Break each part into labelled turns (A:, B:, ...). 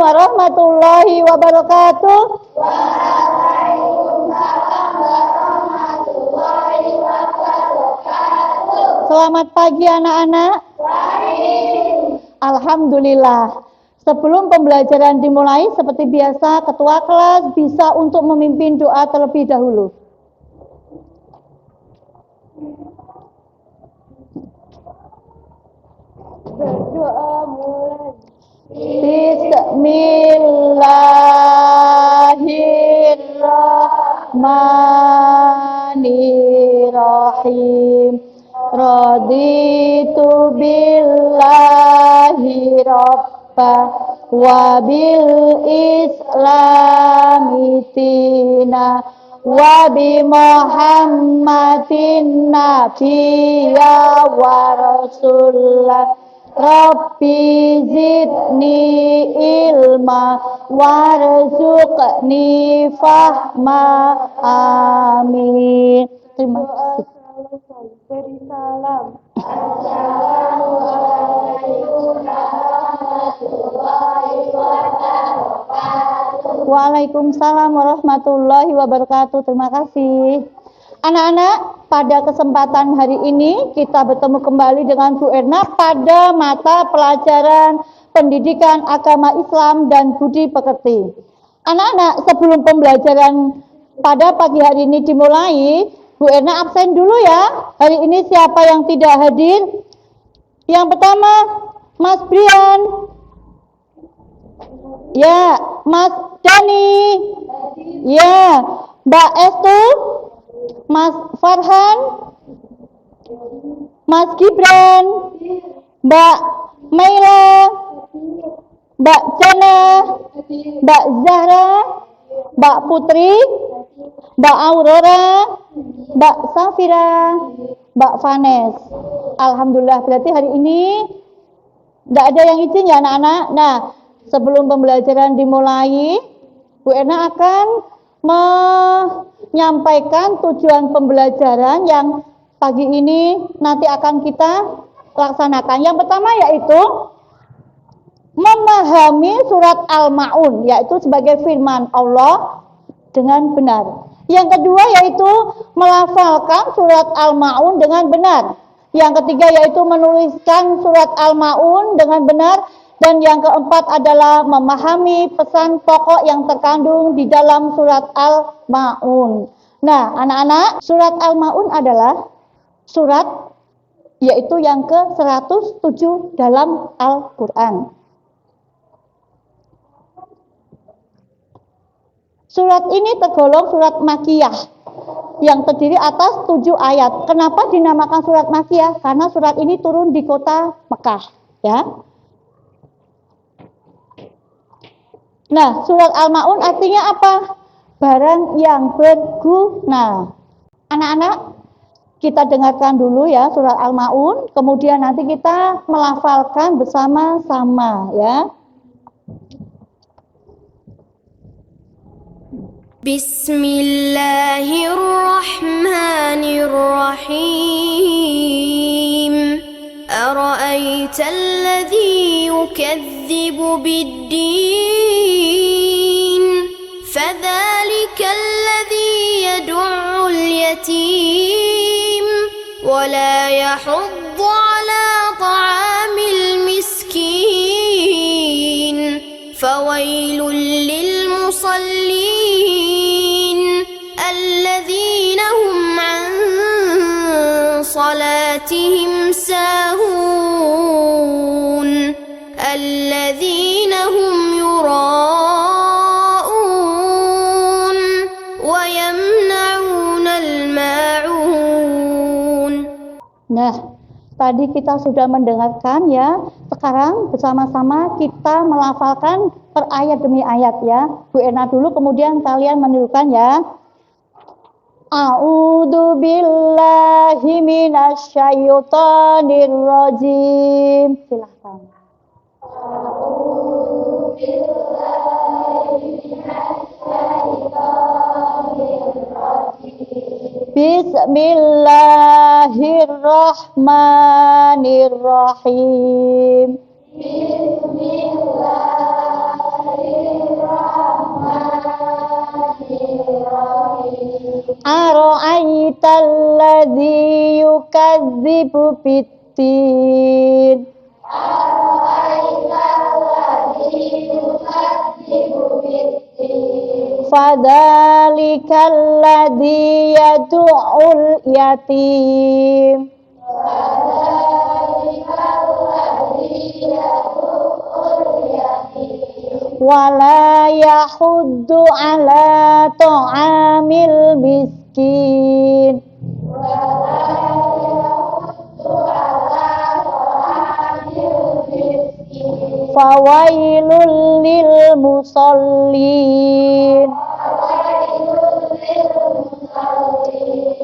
A: warahmatullahi wabarakatuh. Selamat pagi anak-anak. Alhamdulillah. Sebelum pembelajaran dimulai, seperti biasa, ketua kelas bisa untuk memimpin doa terlebih dahulu. Berdoa mulai. Bismillahirrahmanirrahim. Raditu billahi rabba wa bil islami tina wa bi muhammadin nabiyya wa rasulullah. Rabbi zidni ilma warzuqni fahma. Amin. Terima kasih. Beri salam. Assalamualaikum warahmatullahi wabarakatuh. Waalaikumsalam warahmatullahi wabarakatuh. Terima kasih. Anak-anak, pada kesempatan hari ini kita bertemu kembali dengan Bu Erna pada mata pelajaran Pendidikan Agama Islam dan Budi Pekerti. Anak-anak, sebelum pembelajaran pada pagi hari ini dimulai, Bu Erna absen dulu ya. Hari ini siapa yang tidak hadir? Yang pertama, Mas Brian. Ya, Mas Dani. Ya, Mbak Estu. Mas Farhan, Mas Gibran, Mbak Maila, Mbak Jana, Mbak Zahra, Mbak Putri, Mbak Aurora, Mbak Safira, Mbak Vanes. Alhamdulillah, berarti hari ini tidak ada yang izin ya anak-anak. Nah, sebelum pembelajaran dimulai, Bu Erna akan menyampaikan tujuan pembelajaran yang pagi ini nanti akan kita laksanakan. Yang pertama yaitu memahami surat Al-Ma'un, yaitu sebagai firman Allah dengan benar. Yang kedua yaitu melafalkan surat Al-Ma'un dengan benar. Yang ketiga yaitu menuliskan surat Al-Ma'un dengan benar. Dan yang keempat adalah memahami pesan pokok yang terkandung di dalam surat Al-Ma'un. Nah, anak-anak, surat Al-Ma'un adalah surat yaitu yang ke-107 dalam Al-Quran. Surat ini tergolong surat Makkiyah yang terdiri atas 7 ayat. Kenapa dinamakan surat Makkiyah? Karena surat ini turun di kota Mekah, ya. Nah, surat Al-Ma'un artinya apa? Barang yang berguna. Anak-anak, kita dengarkan dulu ya surat Al-Ma'un, kemudian nanti kita melafalkan bersama-sama ya.
B: Bismillahirrahmanirrahim. Ara'aita alladhi yukazzibu bid-din fadhalika alladhi yad'u al-yatim wa la yahuddu ala ta'amil miskin fawailul lil musallin alladhina hum an salatihim sahun الذين هم يراءون ويمنعون الماعون.
A: Nah, tadi kita sudah mendengarkan ya. Sekarang bersama-sama kita melafalkan per ayat demi ayat ya. Bu Erna dulu, kemudian kalian menirukan ya. A'udzu billahi minasyaitonir rajim. Silakan. Bismillahirrahmanirrahim. Bismillahirrahmanirrahim. Ara'aitalladzi yukadzibu biddin. Fadzalikal ladzi yad'ul yatim. Wala yahuddu ala ta'amil miskin. Fawailul lil musallin.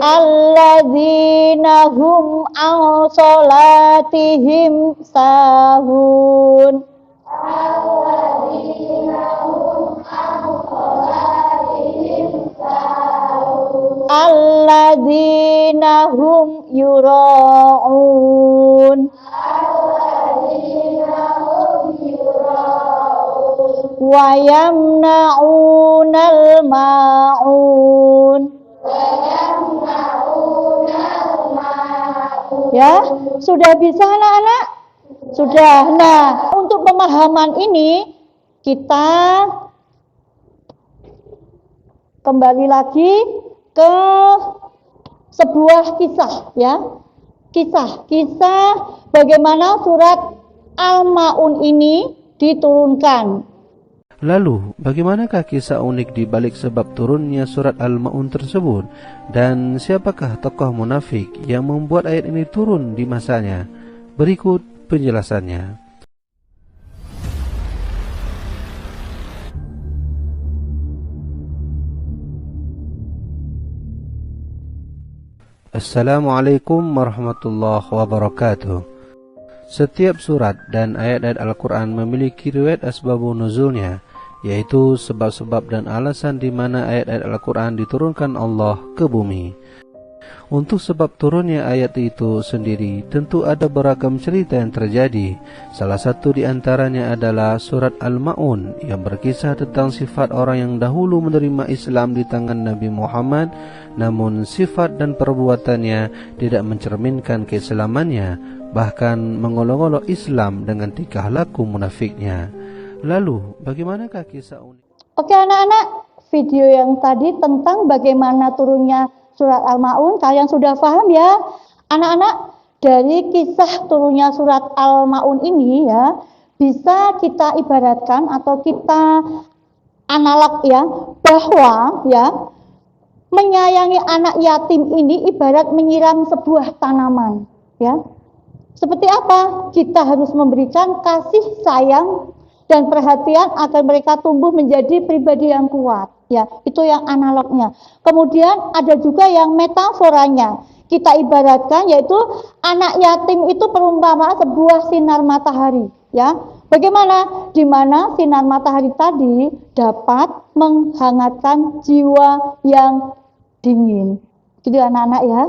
A: Alladzina hum an salatihim sahun. Alladzina hum yura'un. Wa yamna'unal ma'un. Ya, sudah bisa anak-anak? Sudah. Nah, untuk pemahaman ini kita kembali lagi ke sebuah kisah, ya. Kisah bagaimana surat Al-Ma'un ini diturunkan.
C: Lalu, bagaimanakah kisah unik di balik sebab turunnya surat Al-Ma'un tersebut? Dan siapakah tokoh munafik yang membuat ayat ini turun di masanya? Berikut penjelasannya. Assalamualaikum warahmatullahi wabarakatuh. Setiap surat dan ayat-ayat Al-Quran memiliki riwayat asbabun nuzulnya, yaitu sebab-sebab dan alasan di mana ayat-ayat Al-Quran diturunkan Allah ke bumi. Untuk sebab turunnya ayat itu sendiri tentu ada beragam cerita yang terjadi. Salah satu di antaranya adalah surat Al-Ma'un yang berkisah tentang sifat orang yang dahulu menerima Islam di tangan Nabi Muhammad, namun sifat dan perbuatannya tidak mencerminkan keislamannya, bahkan mengolok-olok Islam dengan tingkah laku munafiknya. Lalu, bagaimanakah kisah unik?
A: Oke anak-anak, video yang tadi tentang bagaimana turunnya surat Al-Ma'un, kalian sudah paham ya? Anak-anak, dari kisah turunnya surat Al-Ma'un ini ya, bisa kita ibaratkan atau kita analog ya, bahwa ya, menyayangi anak yatim ini ibarat menyiram sebuah tanaman ya. Seperti apa? Kita harus memberikan kasih sayang dan perhatian agar mereka tumbuh menjadi pribadi yang kuat. Ya, itu yang analognya. Kemudian ada juga yang metaforanya. Kita ibaratkan yaitu anak yatim itu perumpamaan sebuah sinar matahari. Ya, bagaimana? Di mana sinar matahari tadi dapat menghangatkan jiwa yang dingin. Gitu anak-anak ya.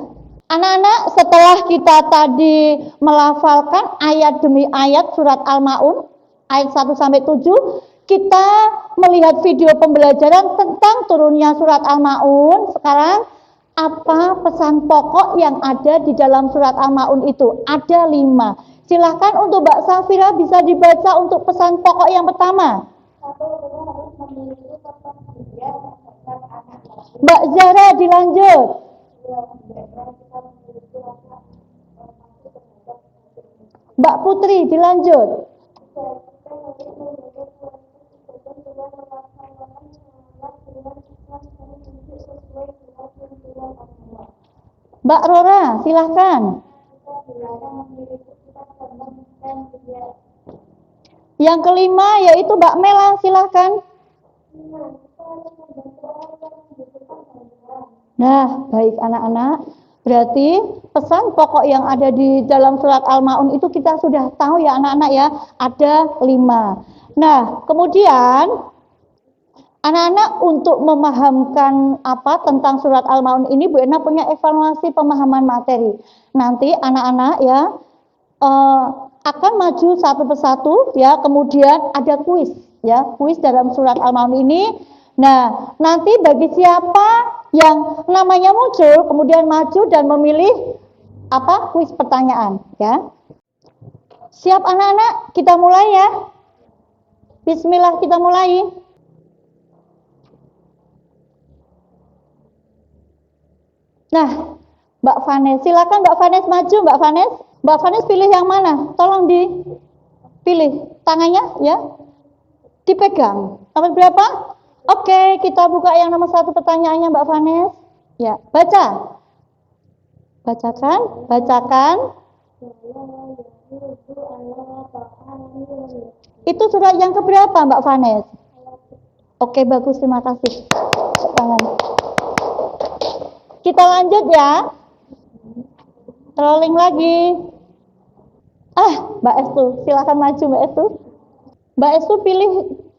A: Anak-anak, setelah kita tadi melafalkan ayat demi ayat surat Al-Ma'un ayat 1 sampai 7, kita melihat video pembelajaran tentang turunnya surat Al-Ma'un. Sekarang apa pesan pokok yang ada di dalam surat Al-Ma'un itu? Ada 5. Silahkan untuk Mbak Safira bisa dibaca untuk pesan pokok yang pertama. Mbak Zahra dilanjut. Mbak Putri dilanjut. Mbak Rora, silahkan. Yang kelima yaitu Mbak Mela, silahkan. Nah, baik anak-anak. Berarti pesan pokok yang ada di dalam surat Al-Ma'un itu kita sudah tahu ya anak-anak ya. Ada 5. Nah, kemudian anak-anak untuk memahamkan apa tentang surat Al-Ma'un ini, Bu Ena punya evaluasi pemahaman materi. Nanti anak-anak ya akan maju satu persatu ya, kemudian ada kuis ya, kuis dalam surat Al-Ma'un ini. Nah, nanti bagi siapa yang namanya muncul kemudian maju dan memilih kuis pertanyaan, ya. Siap anak-anak? Kita mulai ya. Bismillah, kita mulai. Nah, Mbak Vanes, silakan Mbak Vanes maju, Mbak Vanes. Mbak Vanes pilih yang mana? Tolong dipilih tangannya, ya. Dipegang. Nomor berapa? Oke, kita buka yang nomor 1 pertanyaannya Mbak Vanes. Ya, baca. Bacakan. Itu surat yang keberapa Mbak Vanes? Oke, bagus, terima kasih. Tangan. Kita lanjut ya. Rolling lagi. Mbak Estu, silakan maju Mbak Estu. Mbak Estu pilih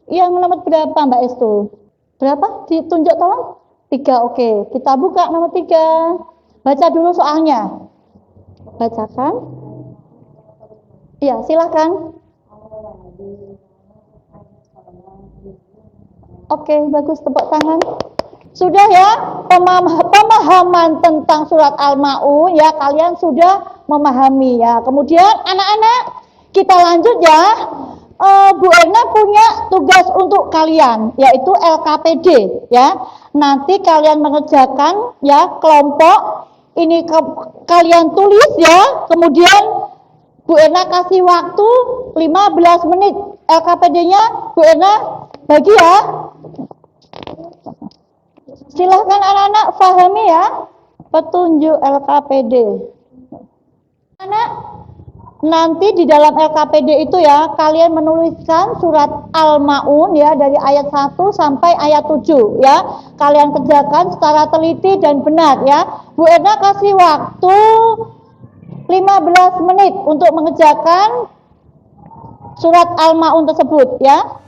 A: yang nomor berapa Mbak Estu? Berapa? Ditunjuk tolong. 3, oke. Kita buka nomor 3. Baca dulu soalnya. Bacakan. Iya, silakan. Oke, bagus, tepuk tangan. Sudah ya, pemahaman tentang surat Al-Ma'un ya, kalian sudah memahami ya. Kemudian anak-anak, kita lanjut ya. Bu Erna punya tugas untuk kalian, yaitu LKPD ya. Nanti kalian mengerjakan ya kelompok ini, kalian tulis ya. Kemudian Bu Erna kasih waktu 15 menit. LKPD-nya Bu Erna bagi ya. Silahkan anak-anak pahami ya petunjuk LKPD. Anak, nanti di dalam LKPD itu ya, kalian menuliskan surat Al-Ma'un ya, dari ayat 1 sampai ayat 7 ya. Kalian kerjakan secara teliti dan benar ya. Bu Erna kasih waktu 15 menit untuk mengerjakan surat Al-Ma'un tersebut ya.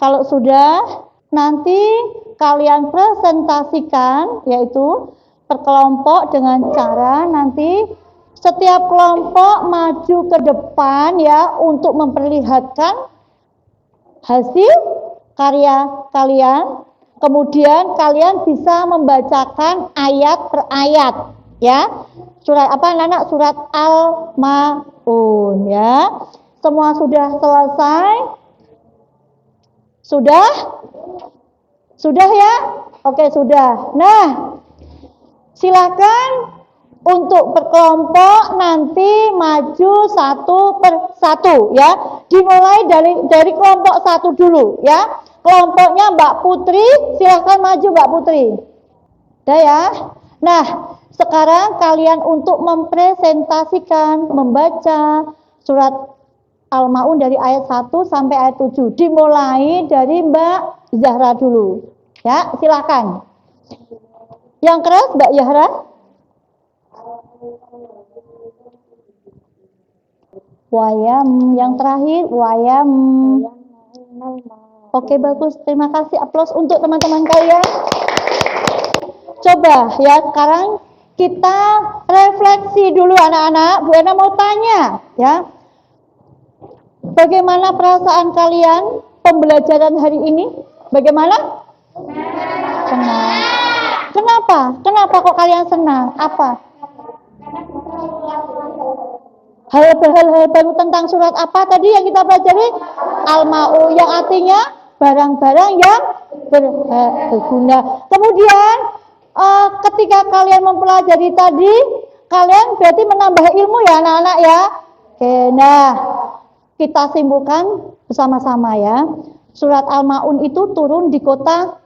A: Kalau sudah, nanti kalian presentasikan, yaitu per kelompok dengan cara nanti setiap kelompok maju ke depan ya untuk memperlihatkan hasil karya kalian. Kemudian kalian bisa membacakan ayat per ayat ya. Surat apa anak-anak? Surat Al-Ma'un ya. Semua sudah selesai? Sudah? Sudah ya? Oke, sudah. Nah, silakan untuk berkelompok nanti maju 1 per 1 ya. Dimulai dari kelompok 1 dulu ya. Kelompoknya Mbak Putri, silakan maju Mbak Putri. Udah ya? Nah, sekarang kalian untuk mempresentasikan, membaca surat Al-Ma'un dari ayat 1 sampai ayat 7. Dimulai dari Mbak Zahra dulu. Ya, silakan. Yang keras Mbak Zahra. Wayam, yang terakhir wayam. Oke, bagus. Terima kasih. Aplaus untuk teman-teman kalian. Coba ya, sekarang kita refleksi dulu anak-anak. Bu Ena mau tanya ya. Bagaimana perasaan kalian pembelajaran hari ini? Bagaimana? Senang. Kenapa? Kenapa kok kalian senang? Apa? Hal-hal baru tentang surat apa tadi yang kita pelajari? Al-Ma'un, yang artinya barang-barang yang berguna. Kemudian ketika kalian mempelajari tadi, kalian berarti menambah ilmu ya anak-anak ya. Oke, nah kita simpulkan bersama-sama ya. Surat Al-Ma'un itu turun di kota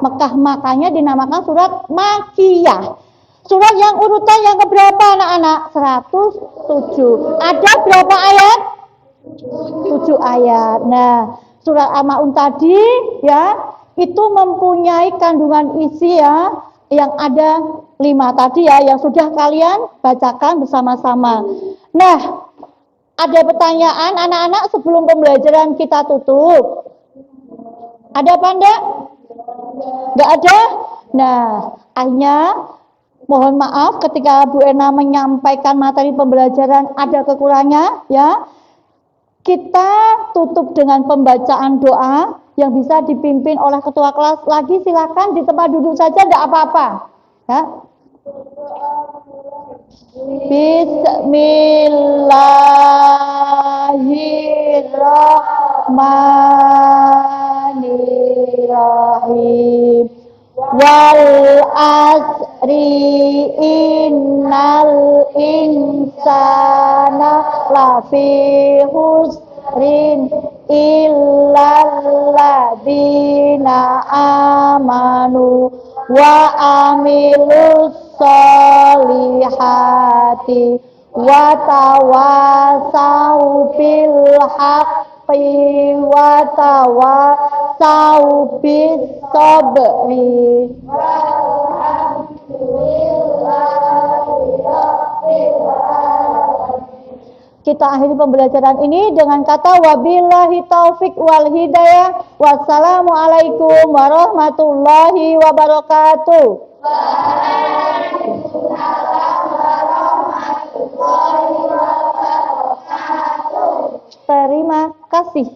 A: Mekah, makanya dinamakan surat Makkiyah. Surat yang urutan yang keberapa anak-anak? 107. Ada berapa ayat? 7 ayat. Nah, surat Al-Ma'un tadi ya, itu mempunyai kandungan isi ya, yang ada 5 tadi ya, yang sudah kalian bacakan bersama-sama. Nah, Ada pertanyaan anak-anak sebelum pembelajaran kita tutup? Ada apa enggak? Enggak ada? Nah, akhirnya mohon maaf ketika Bu Erna menyampaikan materi pembelajaran ada kekurangannya ya. Kita tutup dengan pembacaan doa yang bisa dipimpin oleh ketua kelas. Lagi silakan di tempat duduk saja, enggak apa-apa. Ya. Bismillahirrahmanirrahim. Wal asri innal insana lafi husrin illal ladzina amanu wa amilus solihati wa tawasau bil haqqi wa tawasau bis sabri. Kita akhiri pembelajaran ini dengan kata wabillahi taufik wal hidayah. Wassalamualaikum warahmatullahi wabarakatuh. Terima kasih.